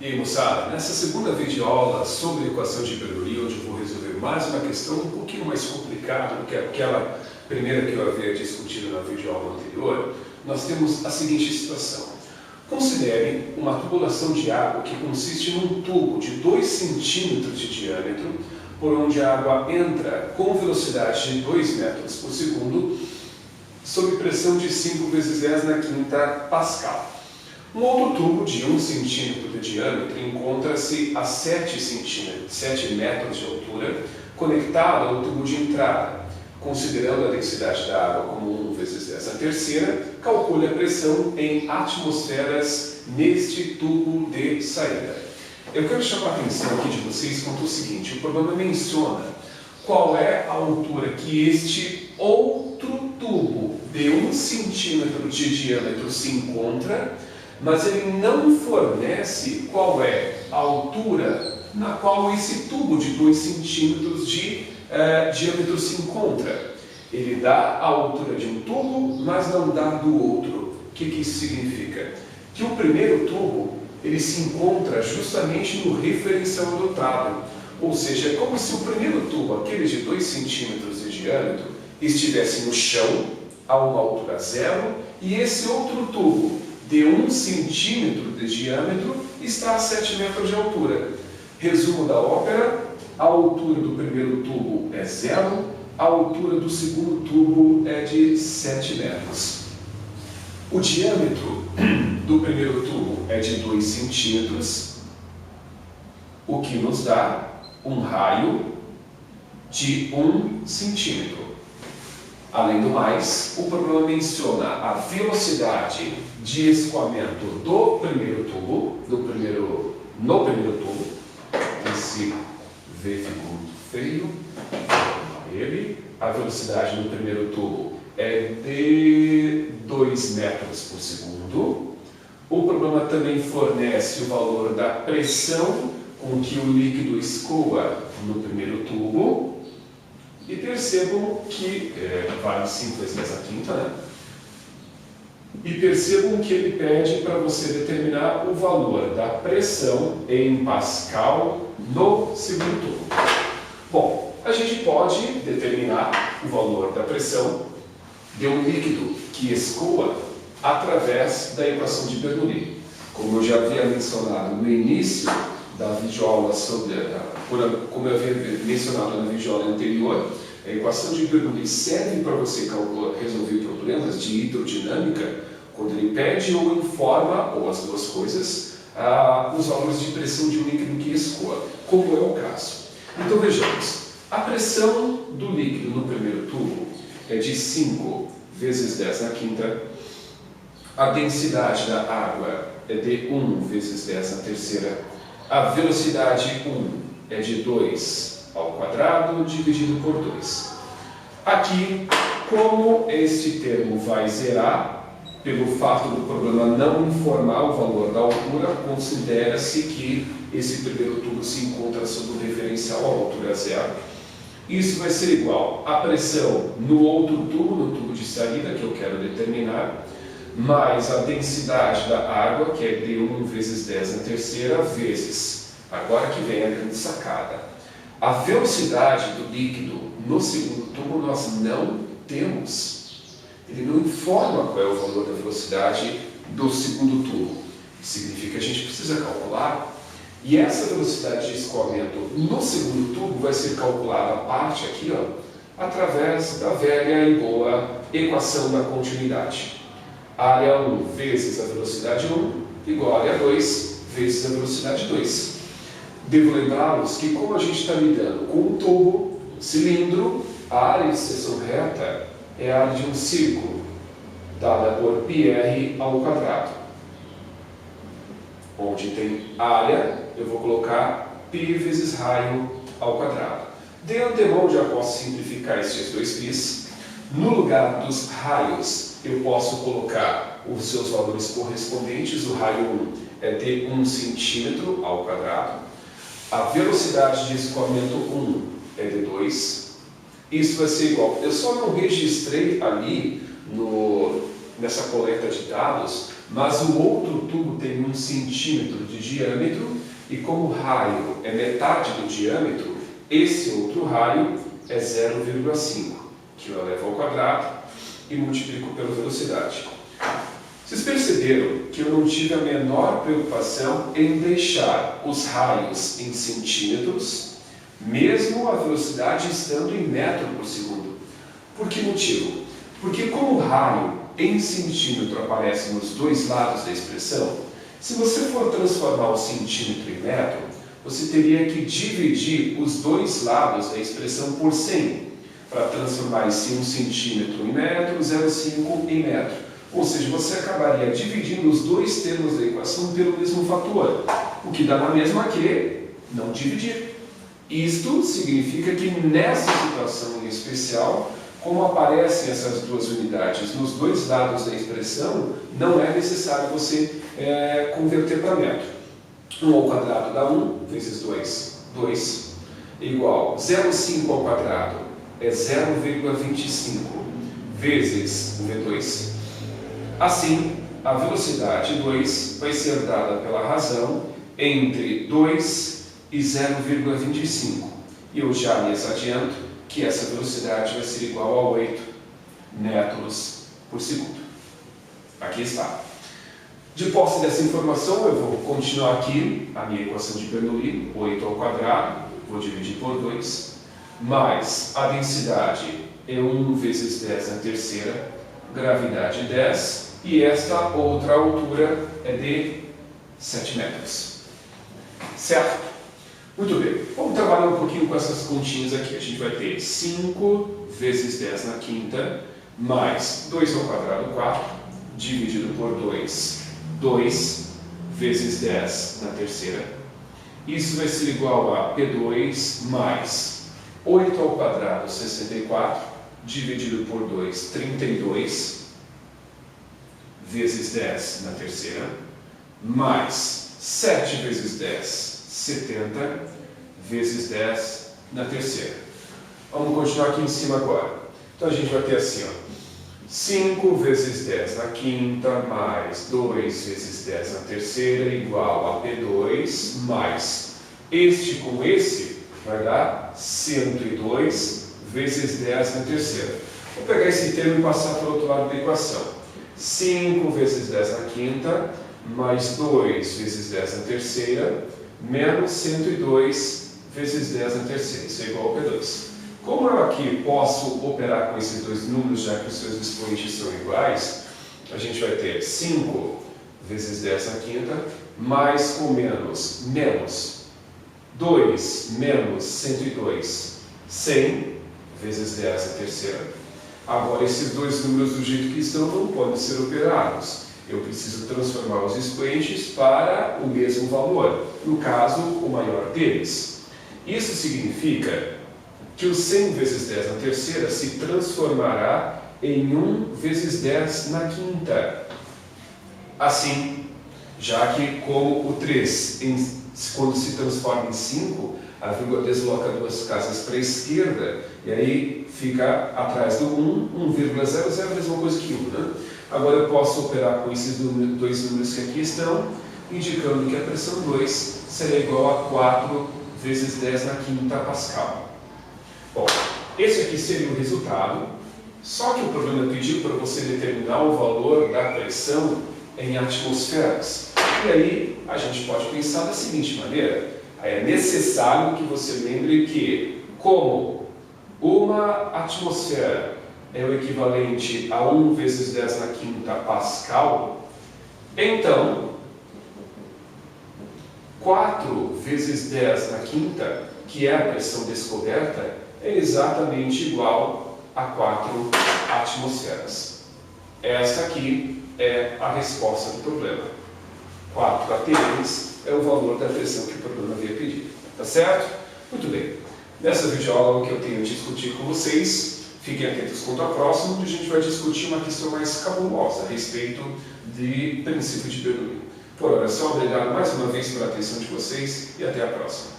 E aí, moçada, nessa segunda videoaula sobre equação de Bernoulli, onde eu vou resolver mais uma questão um pouquinho mais complicada do que aquela primeira que eu havia discutido na videoaula anterior, nós temos a seguinte situação. Considere uma tubulação de água que consiste num tubo de 2 centímetros de diâmetro, por onde a água entra com velocidade de 2 metros por segundo, sob pressão de 5 vezes 10 na quinta Pascal. Um outro tubo de 1 centímetro de diâmetro encontra-se a 7 metros de altura, conectado ao tubo de entrada. Considerando a densidade da água como 1 vezes 10 a terceira, calcule a pressão em atmosferas neste tubo de saída. Eu quero chamar a atenção aqui de vocês quanto ao seguinte: o problema menciona qual é a altura que este outro tubo de 1 centímetro de diâmetro se encontra, mas ele não fornece qual é a altura na qual esse tubo de 2 centímetros de diâmetro se encontra. Ele dá a altura de um tubo, mas não dá do outro. O que isso significa? Que o primeiro tubo ele se encontra justamente no referencial adotado. Ou seja, é como se o primeiro tubo, aquele de 2 centímetros de diâmetro, estivesse no chão, a uma altura zero, e esse outro tubo, de 1 centímetro de diâmetro, está a 7 metros de altura. Resumo da ópera: a altura do primeiro tubo é zero, a altura do segundo tubo é de 7 metros. O diâmetro do primeiro tubo é de 2 centímetros, o que nos dá um raio de 1 centímetro. Além do mais, o problema menciona a velocidade de escoamento do primeiro tubo, no primeiro tubo. Esse V ficou muito feio. A velocidade no primeiro tubo é de 2 metros por segundo. O problema também fornece o valor da pressão com que o líquido escoa no primeiro tubo. E percebam que, vale 5 vezes 10 a quinta, né? E percebam que ele pede para você determinar o valor da pressão em Pascal no segundo tubo. Bom, a gente pode determinar o valor da pressão de um líquido que escoa através da equação de Bernoulli. Como eu já havia mencionado no início da videoaula como eu havia mencionado na videoaula anterior, a equação de Bernoulli serve para você resolver problemas de hidrodinâmica quando ele pede ou informa, ou as duas coisas, os valores de pressão de um líquido que escoa, como é o caso. Então vejamos, a pressão do líquido no primeiro tubo é de 5 vezes 10 na quinta, a densidade da água é de 1 vezes 10 na terceira, a velocidade 1 é de 2 ao quadrado dividido por 2. Aqui, como este termo vai zerar, pelo fato do problema não informar o valor da altura, considera-se que esse primeiro tubo se encontra sob o referencial à altura zero. Isso vai ser igual à pressão no outro tubo, no tubo de saída, que eu quero determinar, mais a densidade da água, que é de 1 vezes 10 na terceira, vezes, agora que vem a grande sacada, a velocidade do líquido no segundo tubo nós não temos. Ele não informa qual é o valor da velocidade do segundo tubo. Significa que a gente precisa calcular. E essa velocidade de escoamento no segundo tubo vai ser calculada a parte aqui, através da velha e boa equação da continuidade. Área 1 vezes a velocidade 1 igual a área 2 vezes a velocidade 2. Devo lembrá-los que, como a gente está lidando com um tubo, um cilindro, a área de seção reta é a área de um círculo, dada por πr ao quadrado. Onde tem área, eu vou colocar π vezes raio ao quadrado. De antemão, já posso simplificar esses dois π's. No lugar dos raios, eu posso colocar os seus valores correspondentes. O raio 1 é de 1 centímetro ao quadrado. A velocidade de escoamento 1 é de 2. Isso vai ser igual. Eu só não registrei ali nessa coleta de dados, mas o outro tubo tem 1 centímetro de diâmetro e como o raio é metade do diâmetro, esse outro raio é 0,5, que eu levo ao quadrado e multiplico pela velocidade. Vocês perceberam que eu não tive a menor preocupação em deixar os raios em centímetros, mesmo a velocidade estando em metro por segundo. Por que motivo? Porque como o raio em centímetro aparece nos dois lados da expressão, se você for transformar o centímetro em metro, você teria que dividir os dois lados da expressão por 100, para transformar esse 1 centímetro em metro, 0,5 em metro. Ou seja, você acabaria dividindo os dois termos da equação pelo mesmo fator, o que dá na mesma que não dividir. Isto significa que nessa situação em especial, como aparecem essas duas unidades nos dois lados da expressão, não é necessário você converter para metro. 1 ao quadrado dá 1 vezes 2, 2, igual 0,5 ao quadrado é 0,25 vezes V2. Assim, a velocidade 2 vai ser dada pela razão entre 2 e 0,25. E eu já lhes adianto que essa velocidade vai ser igual a 8 metros por segundo. Aqui está. De posse dessa informação, eu vou continuar aqui a minha equação de Bernoulli, 8 ao quadrado, vou dividir por 2, mais a densidade é 1 vezes 10 na terceira, gravidade 10, e esta outra altura é de 7 metros. Certo? Muito bem. Vamos trabalhar um pouquinho com essas continhas aqui. A gente vai ter 5 vezes 10 na quinta, mais 2 ao quadrado, 4, dividido por 2, 2 vezes 10 na terceira. Isso vai ser igual a P2 mais 8 ao quadrado, 64, dividido por 2, 32, vezes 10 na terceira, mais 7 vezes 10, 70, vezes 10 na terceira. Vamos continuar aqui em cima agora. Então a gente vai ter assim, ó, 5 vezes 10 na quinta, mais 2 vezes 10 na terceira, igual a P2, mais este com esse, vai dar 102 vezes 10 na terceira. Vou pegar esse termo e passar para o outro lado da equação. 5 vezes 10 na quinta, mais 2 vezes 10 na terceira, menos 102 vezes 10 na terceira. Isso é igual a P2. Como eu aqui posso operar com esses dois números, já que os seus expoentes são iguais, a gente vai ter 5 vezes 10 na quinta, mais com menos, menos 2 menos 102, 100 vezes 10 na terceira. Agora, esses dois números do jeito que estão não podem ser operados. Eu preciso transformar os expoentes para o mesmo valor, no caso, o maior deles. Isso significa que o 100 vezes 10 na terceira se transformará em 1 vezes 10 na quinta. Assim, já que como o 3, quando se transforma em 5, a vírgula desloca duas casas para a esquerda, e aí fica atrás do 1, 1,00, a mesma coisa que 1, né? Agora eu posso operar com esses dois números que aqui estão, indicando que a pressão 2 será igual a 4 vezes 10 na quinta Pascal. Bom, esse aqui seria o resultado, só que o problema pediu para você determinar o valor da pressão em atmosferas. E aí a gente pode pensar da seguinte maneira: é necessário que você lembre que, como uma atmosfera é o equivalente a 1 vezes 10 na quinta Pascal, então 4 vezes 10 na quinta, que é a pressão descoberta, é exatamente igual a 4 atmosferas. Esta aqui é a resposta do problema. 4 atms é o valor da pressão que o problema havia pedido. Tá certo? Muito bem. Nessa videoaula, o que eu tenho a discutir com vocês, fiquem atentos quanto ao próximo, onde a gente vai discutir uma questão mais cabulosa a respeito de princípio de Bernoulli. Por hora, só obrigado mais uma vez pela atenção de vocês e até a próxima.